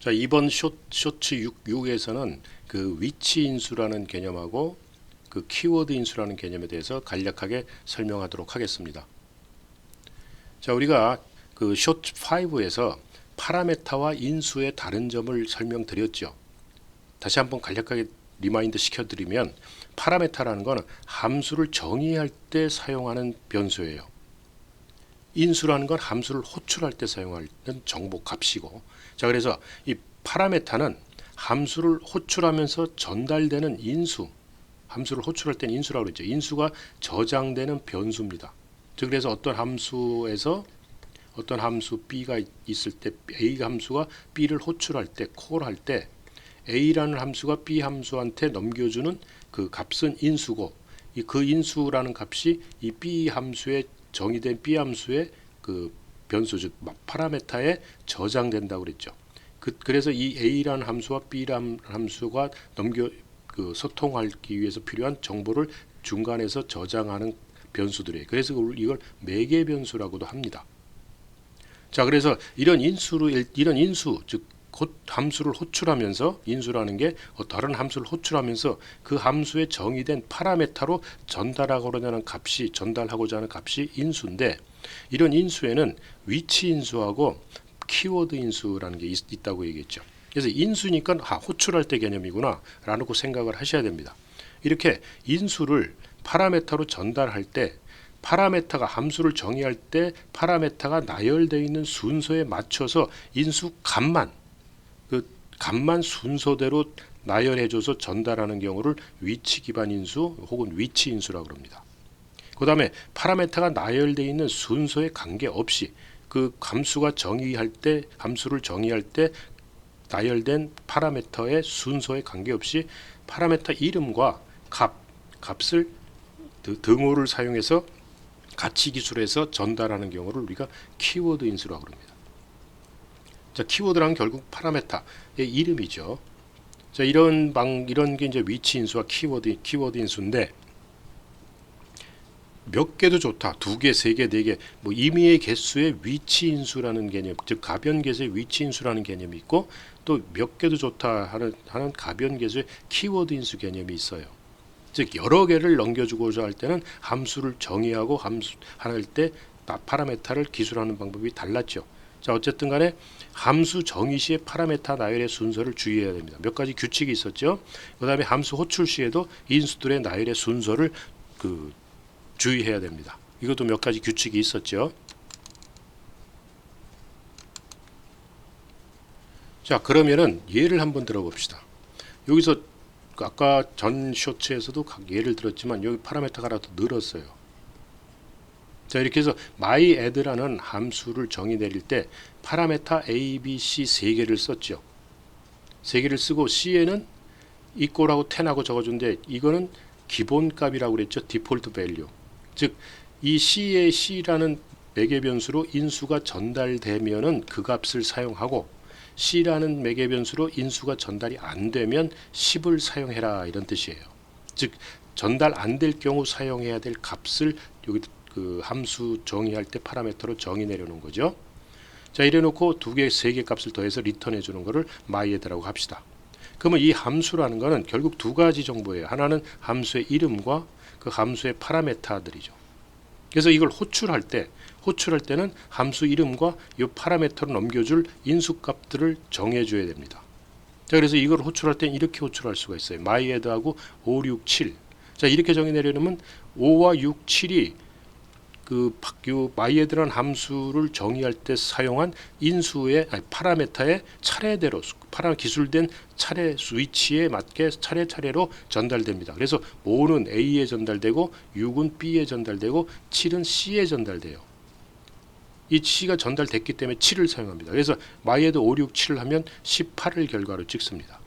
자, 이번 쇼츠 6에서는 그 위치 인수라는 개념하고 그 키워드 인수라는 개념에 대해서 간략하게 설명하도록 하겠습니다. 자, 우리가 그 쇼츠 5에서 파라메타와 인수의 다른 점을 설명드렸죠. 다시 한번 간략하게 리마인드 시켜드리면 파라메타라는 것은 함수를 정의할 때 사용하는 변수예요. 인수라는 건 함수를 호출할 때 사용하는 정보 값이고, 자, 그래서 이 파라메타는 함수를 호출하면서 전달되는 인수, 함수를 호출할 때는 인수라고 그랬죠. 인수가 저장되는 변수입니다. 즉 그래서 어떤 함수에서 어떤 함수 B가 있을 때 A 함수가 B를 호출할 때, 콜할 때 A라는 함수가 B 함수한테 넘겨주는 그 값은 인수고, 그 인수라는 값이 이 B 함수에 정의된 B 함수의 그 변수 즉 파라메타에 저장된다고 그랬죠. 그래서 이 A라는 함수와 B라는 함수가 소통하기 위해서 필요한 정보를 중간에서 저장하는 변수들이에요. 그래서 이걸 매개 변수라고도 합니다. 자, 그래서 이런 인수 즉 곧 함수를 호출하면서, 인수라는 게 다른 함수를 호출하면서 그 함수에 정의된 파라메타로 전달하고자 하는 값이 인수인데, 이런 인수에는 위치 인수하고 키워드 인수라는 게 있다고 얘기했죠. 그래서 인수니까 호출할 때 개념이구나 라고 생각을 하셔야 됩니다. 이렇게 인수를 파라메타로 전달할 때, 파라메타가 함수를 정의할 때 파라메타가 나열되어 있는 순서에 맞춰서 인수 값만 순서대로 나열해줘서 전달하는 경우를 위치 기반 인수 혹은 위치 인수라고 합니다. 그 다음에 파라메타가 나열되어 있는 순서에 관계없이 그 함수를 정의할 때 나열된 파라메터의 순서에 관계없이 파라메터 이름과 값을 등호를 사용해서 가치 기술에서 전달하는 경우를 우리가 키워드 인수라고 합니다. 자, 키워드란 결국 파라메타의 이름이죠. 자, 이런 게 이제 위치 인수와 키워드 인수인데, 몇 개도 좋다. 2개, 3개, 4개. 뭐 임의의 개수의 위치 인수라는 개념, 즉 가변 개수의 위치 인수라는 개념이 있고, 또 몇 개도 좋다 하는 가변 개수의 키워드 인수 개념이 있어요. 즉 여러 개를 넘겨주고자 할 때는 함수를 정의하고 할 때 파라메타를 기술하는 방법이 달랐죠. 자, 어쨌든 간에 함수 정의 시에 파라메타 나열의 순서를 주의해야 됩니다. 몇 가지 규칙이 있었죠. 그 다음에 함수 호출 시에도 인수들의 나열의 순서를 주의해야 됩니다. 이것도 몇 가지 규칙이 있었죠. 자, 그러면은 예를 한번 들어봅시다. 여기서 아까 전 쇼츠에서도 예를 들었지만 여기 파라메타가 하나 더 늘었어요. 자, 이렇게 해서 myAdd라는 함수를 정의 내릴 때 파라메타 A, B, C 3개를 썼죠. 3개를 쓰고 C에는 equal하고 10하고 적어준데, 이거는 기본값이라고 그랬죠. 디폴트 밸류. 즉 이 C라는 매개 변수로 인수가 전달되면은 그 값을 사용하고, C라는 매개 변수로 인수가 전달이 안 되면 10을 사용해라, 이런 뜻이에요. 즉 전달 안 될 경우 사용해야 될 값을 여기 그 함수 정의할 때 파라메터로 정의 내려놓은 거죠. 자, 이래 놓고 2개, 3개 값을 더해서 리턴해 주는 거를 myAdd라고 합시다. 그러면 이 함수라는 거는 결국 2가지 정보예요. 하나는 함수의 이름과 그 함수의 파라메타들이죠. 그래서 이걸 호출할 때는 함수 이름과 이 파라메터로 넘겨줄 인수값들을 정해줘야 됩니다. 자, 그래서 이걸 호출할 땐 이렇게 호출할 수가 있어요. myAdd하고 5, 6, 7. 자, 이렇게 정의 내려놓으면 5와 6, 7이 그 myAdd라는 함수를 정의할 때 사용한 파라메타의 차례대로 기술된 차례 위치에 맞게 차례차례로 전달됩니다. 그래서 5는 A에 전달되고 6은 B에 전달되고 7은 C에 전달돼요. 이 C가 전달됐기 때문에 7을 사용합니다. 그래서 myAdd 5, 6, 7을 하면 18을 결과로 찍습니다.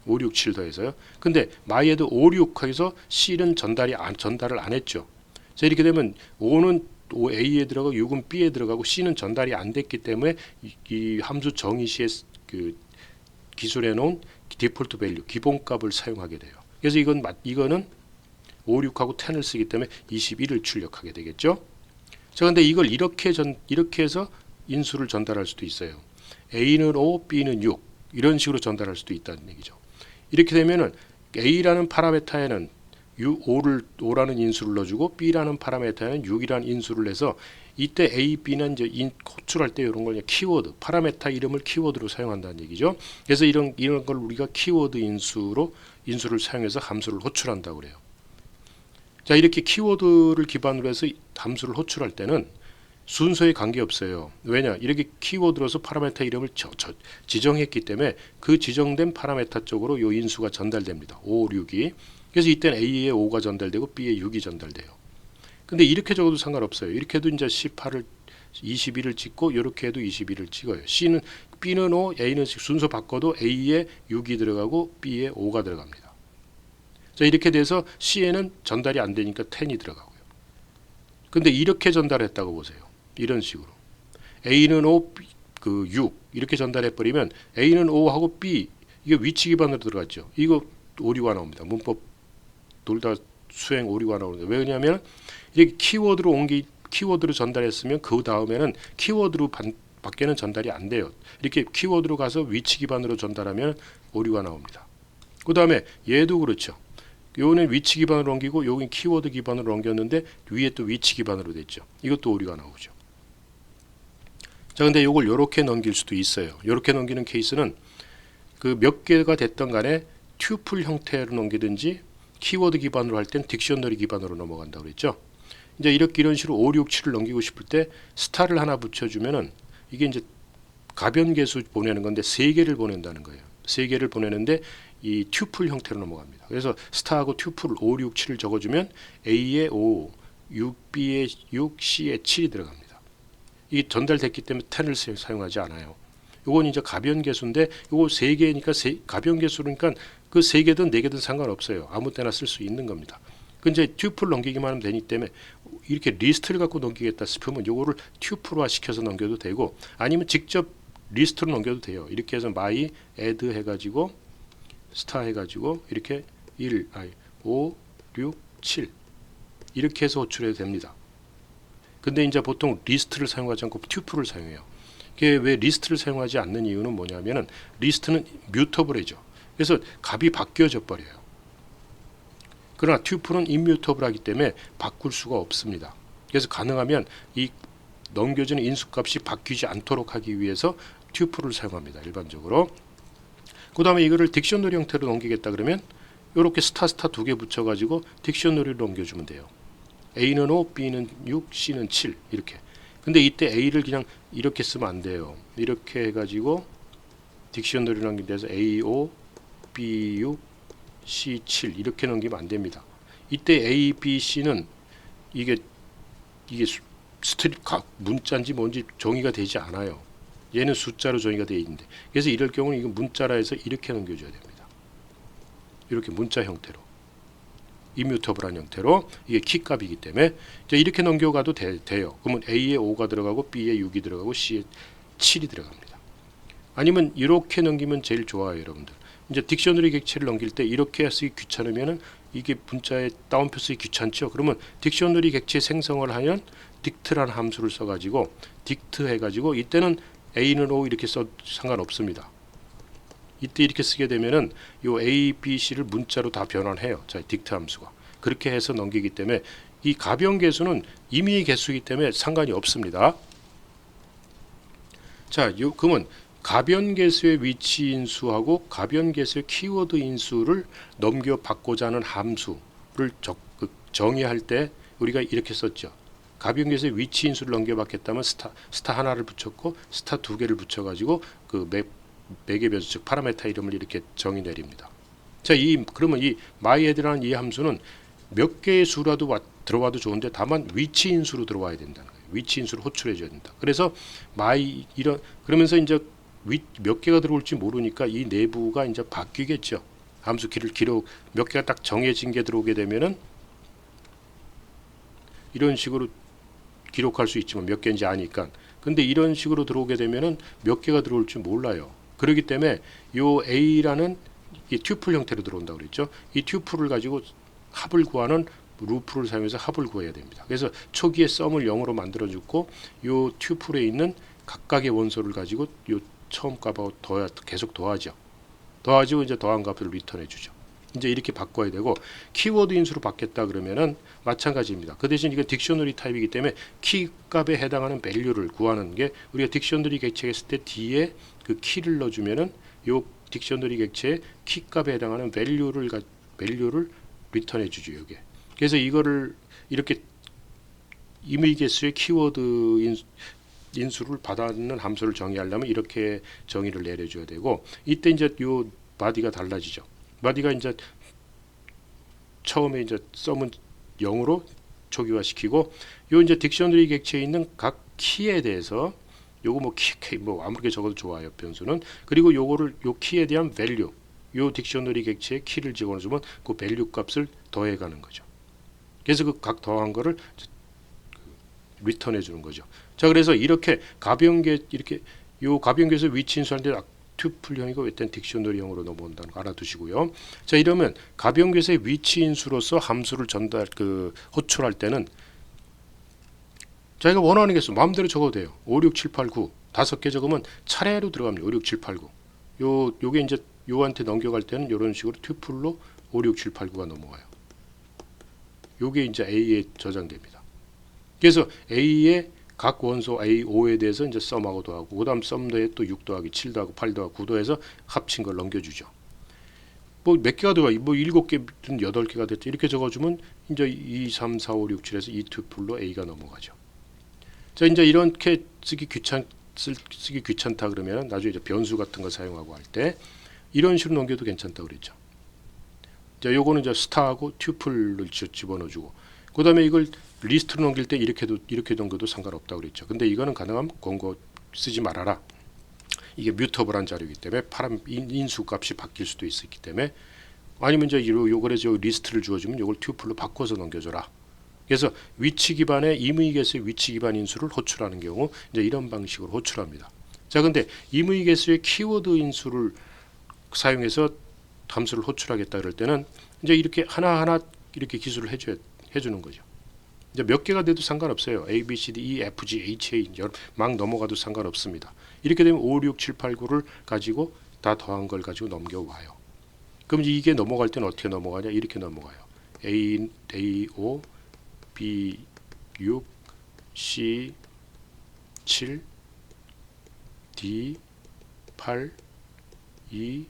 5, 6, 7 더해서요. 근데 myAdd 5, 6에서 C는 전달을 안 했죠. 자, 이렇게 되면 5는 A에 들어가고 6은 B에 들어가고 C는 전달이 안 됐기 때문에 이 함수 정의 시에 그 기술해 놓은 디폴트 밸류 기본값을 사용하게 돼요. 그래서 이거는 5, 6하고 10을 쓰기 때문에 21을 출력하게 되겠죠. 자, 근데 이걸 이렇게 해서 인수를 전달할 수도 있어요. A는 5, B는 6 이런 식으로 전달할 수도 있다는 얘기죠. 이렇게 되면은 A라는 파라메타에는 5라는 인수를 넣어주고 B라는 파라메타에는 6이라는 인수를 해서 이때 A, B는 이제 호출할 때 이런 걸 키워드, 파라메타 이름을 키워드로 사용한다는 얘기죠. 그래서 이런 걸 우리가 키워드 인수를 사용해서 함수를 호출한다고 그래요. 자, 이렇게 키워드를 기반으로 해서 함수를 호출할 때는 순서에 관계없어요. 왜냐? 이렇게 키워드로서 파라메타 이름을 지정했기 때문에 그 지정된 파라메타 쪽으로 요 인수가 전달됩니다. 5, 6이. 그래서 이때는 A에 5가 전달되고 B에 6이 전달돼요. 근데 이렇게 적어도 상관없어요. 이렇게 해도 이제 21을 찍고 이렇게 해도 21을 찍어요. B는 5, A는 순서 바꿔도 A에 6이 들어가고 B에 5가 들어갑니다. 자, 이렇게 돼서 C에는 전달이 안 되니까 10이 들어가고요. 근데 이렇게 전달했다고 보세요. 이런 식으로 A는 5, 6 이렇게 전달해 버리면 A는 5하고 B 이게 위치 기반으로 들어갔죠. 이거 오류가 나옵니다. 문법 돌다 수행 오류가 나오는데 왜냐하면 이렇게 키워드로 전달했으면 그 다음에는 키워드로 밖에는 전달이 안 돼요. 이렇게 키워드로 가서 위치 기반으로 전달하면 오류가 나옵니다. 그 다음에 얘도 그렇죠. 요는 위치 기반으로 옮기고 여긴 키워드 기반으로 옮겼는데 위에 또 위치 기반으로 됐죠. 이것도 오류가 나오죠. 자, 근데 요걸 요렇게 넘길 수도 있어요. 요렇게 넘기는 케이스는 그 몇 개가 됐던 간에 튜플 형태로 넘기든지 키워드 기반으로 할 땐 딕셔너리 기반으로 넘어간다고 그랬죠. 이제 이런 식으로 5, 6, 7을 넘기고 싶을 때 스타를 하나 붙여주면은 이게 이제 가변계수 보내는 건데 3개를 보낸다는 거예요. 3개를 보내는데 이 튜플 형태로 넘어갑니다. 그래서 스타하고 튜플을 5, 6, 7을 적어주면 A에 5, 6B에 6, C에 7이 들어갑니다. 이게 전달됐기 때문에 10을 사용하지 않아요. 요건 이제 가변계수인데 요거 3개니까 가변계수니까 그 3개든 4개든 상관없어요. 아무 때나 쓸 수 있는 겁니다. 그 이제 튜플 넘기기만 하면 되기 때문에 이렇게 리스트를 갖고 넘기겠다 싶으면 요거를 튜플화 시켜서 넘겨도 되고 아니면 직접 리스트로 넘겨도 돼요. 이렇게 해서 my add 해가지고 스타 해가지고 이렇게 5, 6, 7 이렇게 해서 호출해도 됩니다. 근데 이제 보통 리스트를 사용하지 않고 튜플을 사용해요. 이게 왜 리스트를 사용하지 않는 이유는 뭐냐면은 리스트는 뮤터블이죠. 그래서 값이 바뀌어져 버려요. 그러나 튜플은 임뮤터블하기 때문에 바꿀 수가 없습니다. 그래서 가능하면 이 넘겨지는 인수값이 바뀌지 않도록 하기 위해서 튜플을 사용합니다. 일반적으로. 그 다음에 이거를 딕셔너리 형태로 넘기겠다 그러면 이렇게 스타 2개 붙여가지고 딕셔너리로 넘겨주면 돼요. A는 5, B는 6, C는 7 이렇게. 근데 이때 A를 그냥 이렇게 쓰면 안 돼요. 이렇게 해가지고 딕셔너리로 넘긴데서 A5, B6, C7 이렇게 넘기면 안 됩니다. 이때 A, B, C는 이게 문자인지 뭔지 정의가 되지 않아요. 얘는 숫자로 정의가 되어 있는데 그래서 이럴 경우는 이거 문자라 해서 이렇게 넘겨줘야 됩니다. 이렇게 문자 형태로 이뮤터블한 형태로 이게 키값이기 때문에 이렇게 넘겨가도 돼요. 그러면 A에 5가 들어가고 B에 6이 들어가고 C에 7이 들어갑니다. 아니면 이렇게 넘기면 제일 좋아요, 여러분들. 이제 딕셔너리 객체를 넘길 때 이렇게 쓰기 귀찮으면은 이게 문자에 따옴표 쓰기 귀찮죠. 그러면 딕셔너리 객체 생성을 하면 딕트라는 함수를 써가지고 딕트 해가지고 이때는 A는 5 이렇게 써 상관없습니다. 이때 이렇게 쓰게 되면은 요 A, B, C를 문자로 다 변환해요. 자, 딕트 함수가 그렇게 해서 넘기기 때문에 이 가변 계수는 임의 계수이기 때문에 상관이 없습니다. 자, 그러면 가변 계수의 위치 인수하고 가변 계수의 키워드 인수를 넘겨 받고자 하는 함수를 정의할 때 우리가 이렇게 썼죠. 가변 계수의 위치 인수를 넘겨 받겠다면 스타 하나를 붙였고 스타 2개를 붙여가지고 그 매개 변수 즉 파라메타 이름을 이렇게 정의 내립니다. 자, 그러면 이 myAdd라는 이 함수는 몇 개의 수라도 들어와도 좋은데 다만 위치 인수로 들어와야 된다는 거예요. 위치 인수를 호출해 줘야 된다. 그래서 그러면서 이제 몇 개가 들어올지 모르니까 이 내부가 이제 바뀌겠죠. 함수 기록 몇 개가 딱 정해진 게 들어오게 되면은 이런 식으로 기록할 수 있지만 몇 개인지 아니까. 근데 이런 식으로 들어오게 되면은 몇 개가 들어올지 몰라요. 그렇기 때문에 요 A라는 이 튜플 형태로 들어온다고 그랬죠. 이 튜플을 가지고 합을 구하는 루프를 사용해서 합을 구해야 됩니다. 그래서 초기에 썸을 0으로 만들어 주고 요 튜플에 있는 각각의 원소를 가지고 요 처음 값하고 계속 더하지고 이제 더한 값을 리턴해 주죠. 이제 이렇게 바꿔야 되고, 키워드 인수로 바뀌었다 그러면은 마찬가지입니다. 그 대신 이건 딕셔너리 타입이기 때문에 키 값에 해당하는 밸류를 구하는 게, 우리가 딕셔너리 객체했을 때 뒤에 그 키를 넣어주면은 요 딕셔너리 객체의 키 값에 해당하는 밸류를 리턴해 주죠. 이게. 그래서 이거를 이렇게 임의 개수의 키워드 인수를 받아는 함수를 정의하려면 이렇게 정의를 내려줘야 되고, 이때 이제 요 바디가 달라지죠. 바디가 이제 처음에 이제 썸은 0으로 초기화시키고, 요 이제 딕셔너리 객체에 있는 각 키에 대해서 요거 뭐 키 뭐 아무렇게 적어도 좋아요, 변수는. 그리고 요거를 요 키에 대한 밸류, 요 딕셔너리 객체의 키를 집어넣으면 그 밸류 값을 더해 가는 거죠. 그래서 그 각 더한 거를 리턴해 주는 거죠. 자, 그래서 이렇게 가변계, 이렇게 요 가변계에서 위치 인수하는데 튜플형이고 일단 딕셔너리형으로 넘어온다는 거 알아두시고요. 자, 이러면 가변계에서의 위치 인수로서 함수를 호출할 때는 자기가 원하는 개수 마음대로 적어도 돼요. 5, 6, 7, 8, 9 다섯 개 적으면 차례로 들어갑니다. 5, 6, 7, 8, 9. 요게 이제 요한테 넘겨갈 때는 이런 식으로 튜플로 5, 6, 7, 8, 9가 넘어가요. 요게 이제 A에 저장됩니다. 그래서 A의 각 원소 A5에 대해서 이제 썸하고 더하고, 그다음 썸도에 또 6 더하기 7 더하고 8 더하고 9 더해서 합친 걸 넘겨주죠. 뭐 몇 개가 들어가, 뭐 7개든 8개가 됐지, 이렇게 적어주면 이제 2, 3, 4, 5, 6, 7에서 이 튜플로 A가 넘어가죠. 자, 이제 이렇게 쓰기 귀찮다 그러면 나중에 이제 변수 같은 거 사용하고 할 때 이런 식으로 넘겨도 괜찮다고 그랬죠. 자, 요거는 이제 스타하고 튜플을 집어넣어주고, 그 다음에 이걸 리스트로 넘길 때 이렇게 넘겨도 상관없다고 그랬죠. 근데 이거는 가능하면 권고 쓰지 말아라. 이게 뮤터블한 자료이기 때문에 인수 값이 바뀔 수도 있기 때문에, 아니면 이제 그래서 리스트를 주어주면 이걸 튜플로 바꿔서 넘겨줘라. 그래서 위치 기반의 임의계수의 위치 기반 인수를 호출하는 경우 이제 이런 방식으로 호출합니다. 자, 근데 임의계수의 키워드 인수를 사용해서 함수를 호출하겠다 그럴 때는 이제 이렇게 하나하나 이렇게 기술을 해주는 거죠. 이제 몇 개가 돼도 상관없어요. A, B, C, D, E, F, G, H, A 막 넘어가도 상관없습니다. 이렇게 되면 5, 6, 7, 8, 9를 가지고 다 더한 걸 가지고 넘겨와요. 그럼 이게 넘어갈 때는 어떻게 넘어가냐? 이렇게 넘어가요. A, A5, B, 6, C, 7, D, 8, 2,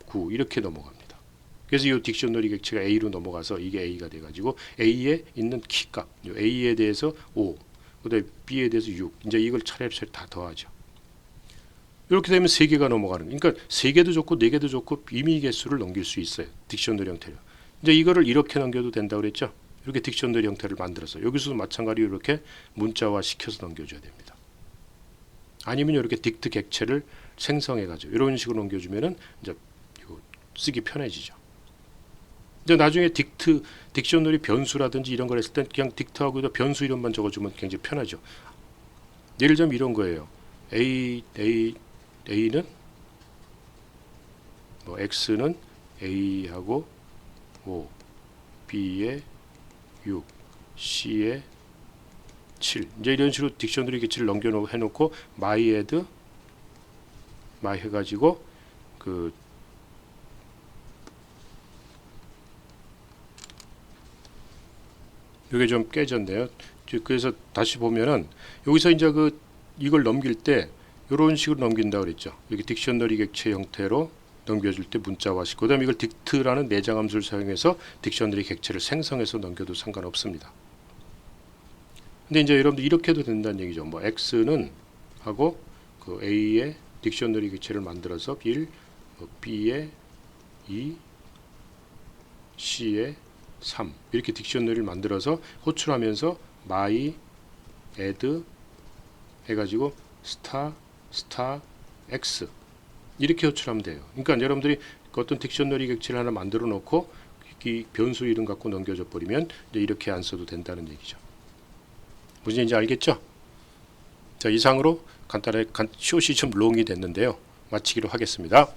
9 이렇게 넘어갑니다. 그래서 이 딕셔너리 객체가 A로 넘어가서 이게 A가 돼가지고 A에 있는 키값, A에 대해서 5, 그다음에 B에 대해서 6, 이제 이걸 차례차례 다 더하죠. 이렇게 되면 3개가 넘어가는, 그러니까 3개도 좋고 4개도 좋고 임의 개수를 넘길 수 있어요. 딕셔너리 형태로. 이제 이거를 이렇게 넘겨도 된다고 그랬죠. 이렇게 딕셔너리 형태를 만들어서 여기서도 마찬가지로 이렇게 문자화 시켜서 넘겨줘야 됩니다. 아니면 이렇게 딕트 객체를 생성해가지고 이런 식으로 넘겨주면은 이제 쓰기 편해지죠. 이제 나중에 딕셔너리 변수라든지 이런 걸 했을 때 그냥 딕트하고 변수 이름만 적어주면 굉장히 편하죠. 예를 들면 이런 거예요. A는 뭐 X는 A하고 5, B에 6, C에 7. 이제 이런 식으로 딕셔너리 객체를 해놓고 my 해가지고 이게 좀 깨졌네요. 그래서 다시 보면은 여기서 이제 이걸 넘길 때 이런 식으로 넘긴다 그랬죠. 여기 딕셔너리 객체 형태로 넘겨줄 때 문자화시키고, 그다음에 이걸 딕트라는 내장 함수를 사용해서 딕셔너리 객체를 생성해서 넘겨도 상관없습니다. 근데 이제 여러분들 이렇게 해도 된다는 얘기죠. 뭐 X는 하고 A의 딕셔너리 객체를 만들어서 1, B에 2, C에 3 이렇게 딕셔너리를 만들어서 호출하면서 my, add 해가지고 star, x 이렇게 호출하면 돼요. 그러니까 여러분들이 어떤 딕셔너리 객체를 하나 만들어 놓고 이 변수 이름 갖고 넘겨줘 버리면 이제 이렇게 안 써도 된다는 얘기죠. 무슨 얘기인지 알겠죠? 자, 이상으로 간단하게 숏이 좀 롱이 됐는데요. 마치기로 하겠습니다.